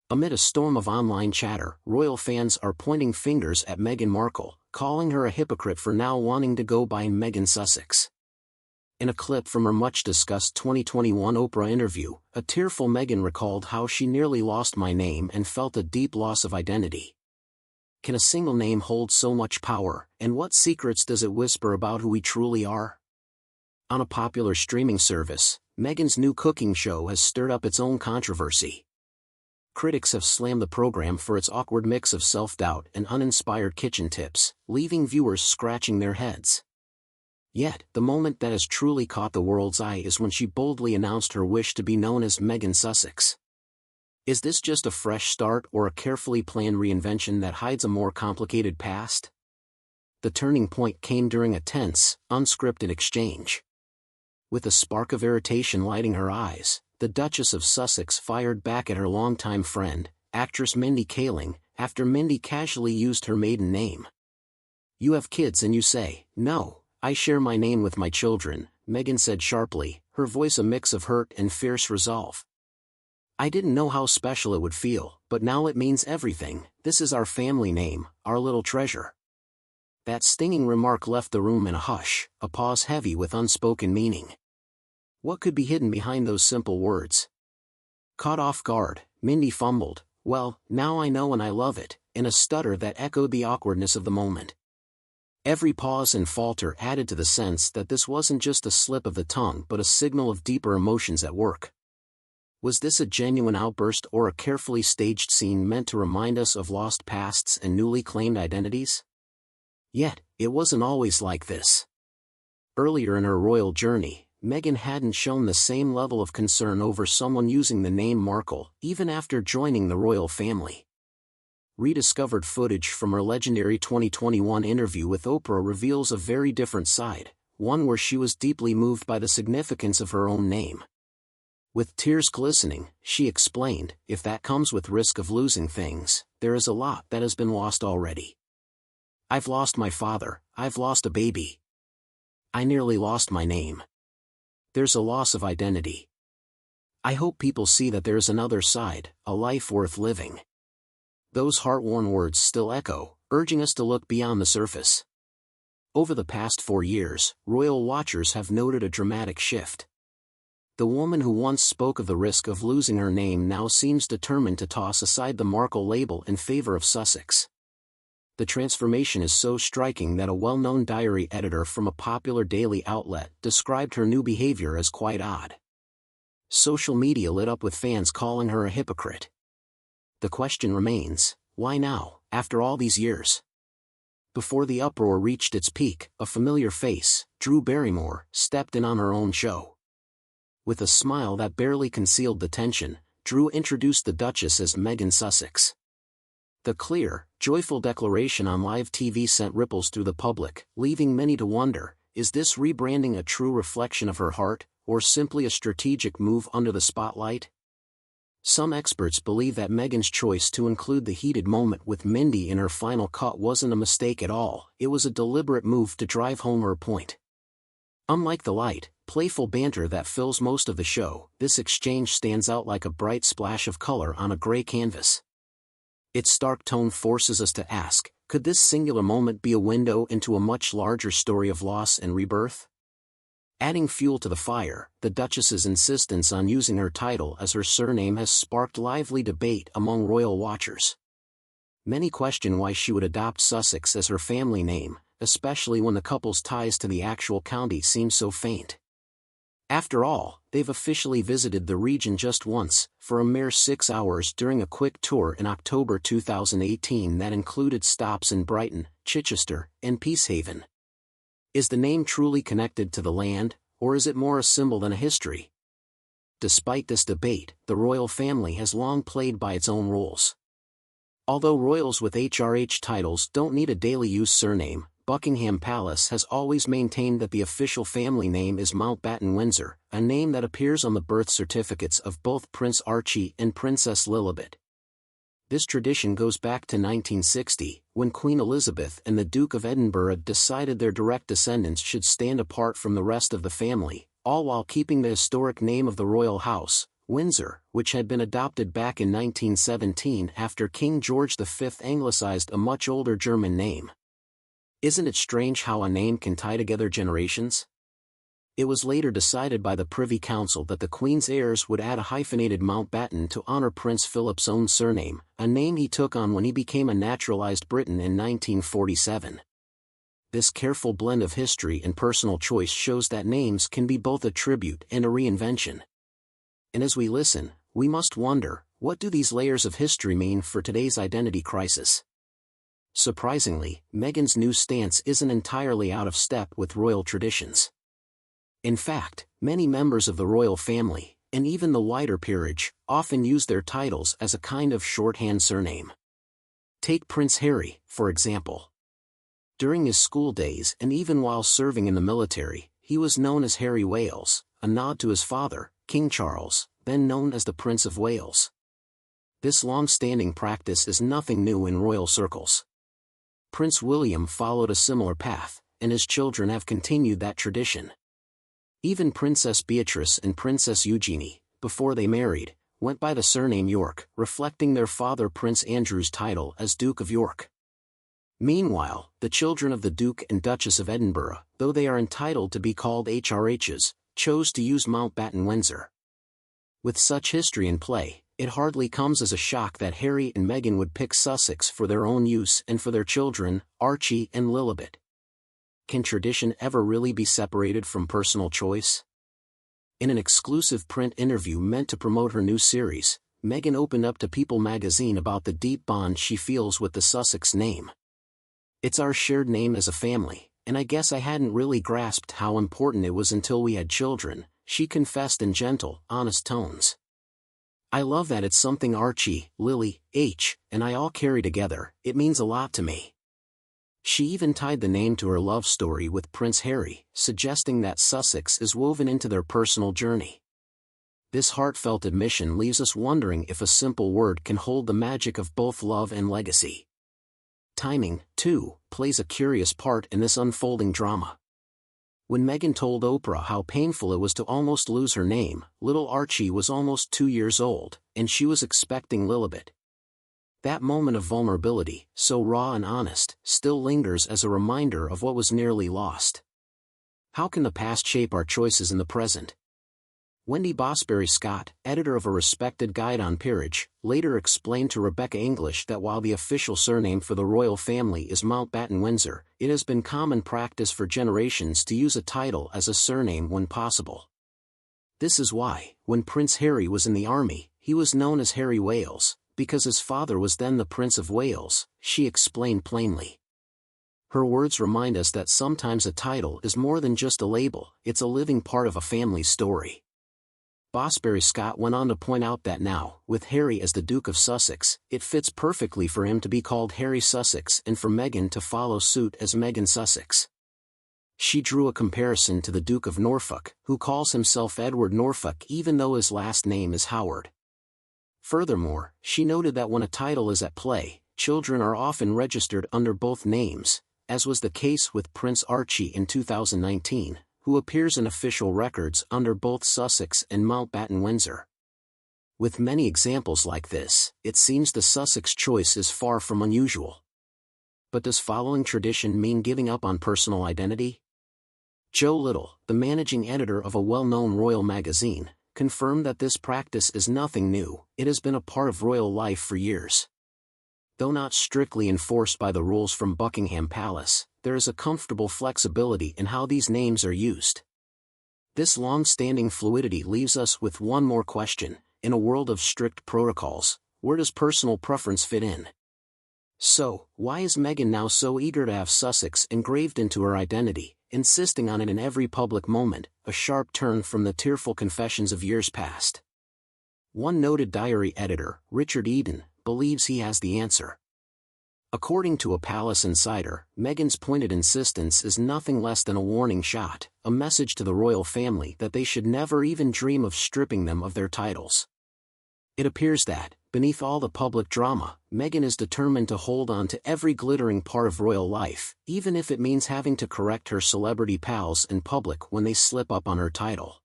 Amid a storm of online chatter, royal fans are pointing fingers at Meghan Markle, calling her a hypocrite for now wanting to go by Meghan Sussex. In a clip from her much-discussed 2021 Oprah interview, a tearful Meghan recalled how she nearly lost my name and felt a deep loss of identity. Can a single name hold so much power, and what secrets does it whisper about who we truly are? On a popular streaming service, Meghan's new cooking show has stirred up its own controversy. Critics have slammed the program for its awkward mix of self-doubt and uninspired kitchen tips, leaving viewers scratching their heads. Yet, the moment that has truly caught the world's eye is when she boldly announced her wish to be known as Meghan Sussex. Is this just a fresh start or a carefully planned reinvention that hides a more complicated past? The turning point came during a tense, unscripted exchange. With a spark of irritation lighting her eyes, the Duchess of Sussex fired back at her longtime friend, actress Mindy Kaling, after Mindy casually used her maiden name. "You have kids and you say, 'No, I share my name with my children,'" Meghan said sharply, her voice a mix of hurt and fierce resolve. "I didn't know how special it would feel, but now it means everything. This is our family name, our little treasure." That stinging remark left the room in a hush, a pause heavy with unspoken meaning. What could be hidden behind those simple words? Caught off guard, Mindy fumbled, "Well, now I know and I love it," in a stutter that echoed the awkwardness of the moment. Every pause and falter added to the sense that this wasn't just a slip of the tongue but a signal of deeper emotions at work. Was this a genuine outburst or a carefully staged scene meant to remind us of lost pasts and newly claimed identities? Yet, it wasn't always like this. Earlier in her royal journey, Meghan hadn't shown the same level of concern over someone using the name Markle, even after joining the royal family. Rediscovered footage from her legendary 2021 interview with Oprah reveals a very different side, one where she was deeply moved by the significance of her own name. With tears glistening, she explained, "If that comes with risk of losing things, there is a lot that has been lost already. I've lost my father, I've lost a baby. I nearly lost my name. There's a loss of identity. I hope people see that there's another side, a life worth living." Those heart-worn words still echo, urging us to look beyond the surface. Over the past 4 years, royal watchers have noted a dramatic shift. The woman who once spoke of the risk of losing her name now seems determined to toss aside the Markle label in favor of Sussex. The transformation is so striking that a well-known diary editor from a popular daily outlet described her new behavior as quite odd. Social media lit up with fans calling her a hypocrite. The question remains, why now, after all these years? Before the uproar reached its peak, a familiar face, Drew Barrymore, stepped in on her own show. With a smile that barely concealed the tension, Drew introduced the Duchess as Meghan Sussex. The clear, joyful declaration on live TV sent ripples through the public, leaving many to wonder, is this rebranding a true reflection of her heart, or simply a strategic move under the spotlight? Some experts believe that Meghan's choice to include the heated moment with Mindy in her final cut wasn't a mistake at all, it was a deliberate move to drive home her point. Unlike the light, playful banter that fills most of the show, this exchange stands out like a bright splash of color on a gray canvas. Its stark tone forces us to ask, could this singular moment be a window into a much larger story of loss and rebirth? Adding fuel to the fire, the Duchess's insistence on using her title as her surname has sparked lively debate among royal watchers. Many question why she would adopt Sussex as her family name, especially when the couple's ties to the actual county seem so faint. After all, they've officially visited the region just once, for a mere 6 hours during a quick tour in October 2018 that included stops in Brighton, Chichester, and Peacehaven. Is the name truly connected to the land, or is it more a symbol than a history? Despite this debate, the royal family has long played by its own rules. Although royals with HRH titles don't need a daily use surname, Buckingham Palace has always maintained that the official family name is Mountbatten-Windsor, a name that appears on the birth certificates of both Prince Archie and Princess Lilibet. This tradition goes back to 1960, when Queen Elizabeth and the Duke of Edinburgh decided their direct descendants should stand apart from the rest of the family, all while keeping the historic name of the royal house, Windsor, which had been adopted back in 1917 after King George V anglicized a much older German name. Isn't it strange how a name can tie together generations? It was later decided by the Privy Council that the Queen's heirs would add a hyphenated Mountbatten to honor Prince Philip's own surname, a name he took on when he became a naturalized Briton in 1947. This careful blend of history and personal choice shows that names can be both a tribute and a reinvention. And as we listen, we must wonder, what do these layers of history mean for today's identity crisis? Surprisingly, Meghan's new stance isn't entirely out of step with royal traditions. In fact, many members of the royal family, and even the wider peerage, often use their titles as a kind of shorthand surname. Take Prince Harry, for example. During his school days and even while serving in the military, he was known as Harry Wales, a nod to his father, King Charles, then known as the Prince of Wales. This long-standing practice is nothing new in royal circles. Prince William followed a similar path, and his children have continued that tradition. Even Princess Beatrice and Princess Eugenie, before they married, went by the surname York, reflecting their father Prince Andrew's title as Duke of York. Meanwhile, the children of the Duke and Duchess of Edinburgh, though they are entitled to be called HRHs, chose to use Mountbatten Windsor. With such history in play, it hardly comes as a shock that Harry and Meghan would pick Sussex for their own use and for their children, Archie and Lilibet. Can tradition ever really be separated from personal choice? In an exclusive print interview meant to promote her new series, Meghan opened up to People magazine about the deep bond she feels with the Sussex name. "It's our shared name as a family, and I guess I hadn't really grasped how important it was until we had children," she confessed in gentle, honest tones. "I love that it's something Archie, Lily, H, and I all carry together. It means a lot to me." She even tied the name to her love story with Prince Harry, suggesting that Sussex is woven into their personal journey. This heartfelt admission leaves us wondering if a simple word can hold the magic of both love and legacy. Timing, too, plays a curious part in this unfolding drama. When Meghan told Oprah how painful it was to almost lose her name, little Archie was almost 2 years old, and she was expecting Lilibet. That moment of vulnerability, so raw and honest, still lingers as a reminder of what was nearly lost. How can the past shape our choices in the present? Wendy Bosbury Scott, editor of a respected guide on peerage, later explained to Rebecca English that while the official surname for the royal family is Mountbatten Windsor, it has been common practice for generations to use a title as a surname when possible. This is why, when Prince Harry was in the army, he was known as Harry Wales, because his father was then the Prince of Wales, she explained plainly. Her words remind us that sometimes a title is more than just a label, it's a living part of a family's story. Bosbury Scott went on to point out that now, with Harry as the Duke of Sussex, it fits perfectly for him to be called Harry Sussex and for Meghan to follow suit as Meghan Sussex. She drew a comparison to the Duke of Norfolk, who calls himself Edward Norfolk even though his last name is Howard. Furthermore, she noted that when a title is at play, children are often registered under both names, as was the case with Prince Archie in 2019. Who appears in official records under both Sussex and Mountbatten Windsor. With many examples like this, it seems the Sussex choice is far from unusual. But does following tradition mean giving up on personal identity? Joe Little, the managing editor of a well-known royal magazine, confirmed that this practice is nothing new, it has been a part of royal life for years. Though not strictly enforced by the rules from Buckingham Palace, there is a comfortable flexibility in how these names are used. This long-standing fluidity leaves us with one more question: in a world of strict protocols, where does personal preference fit in? So, why is Meghan now so eager to have Sussex engraved into her identity, insisting on it in every public moment, a sharp turn from the tearful confessions of years past? One noted diary editor, Richard Eden, believes he has the answer. According to a palace insider, Meghan's pointed insistence is nothing less than a warning shot, a message to the royal family that they should never even dream of stripping them of their titles. It appears that, beneath all the public drama, Meghan is determined to hold on to every glittering part of royal life, even if it means having to correct her celebrity pals in public when they slip up on her title.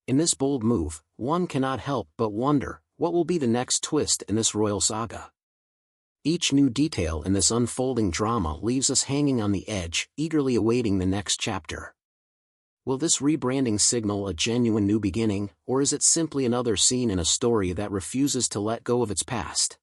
In this bold move, one cannot help but wonder, what will be the next twist in this royal saga? Each new detail in this unfolding drama leaves us hanging on the edge, eagerly awaiting the next chapter. Will this rebranding signal a genuine new beginning, or is it simply another scene in a story that refuses to let go of its past?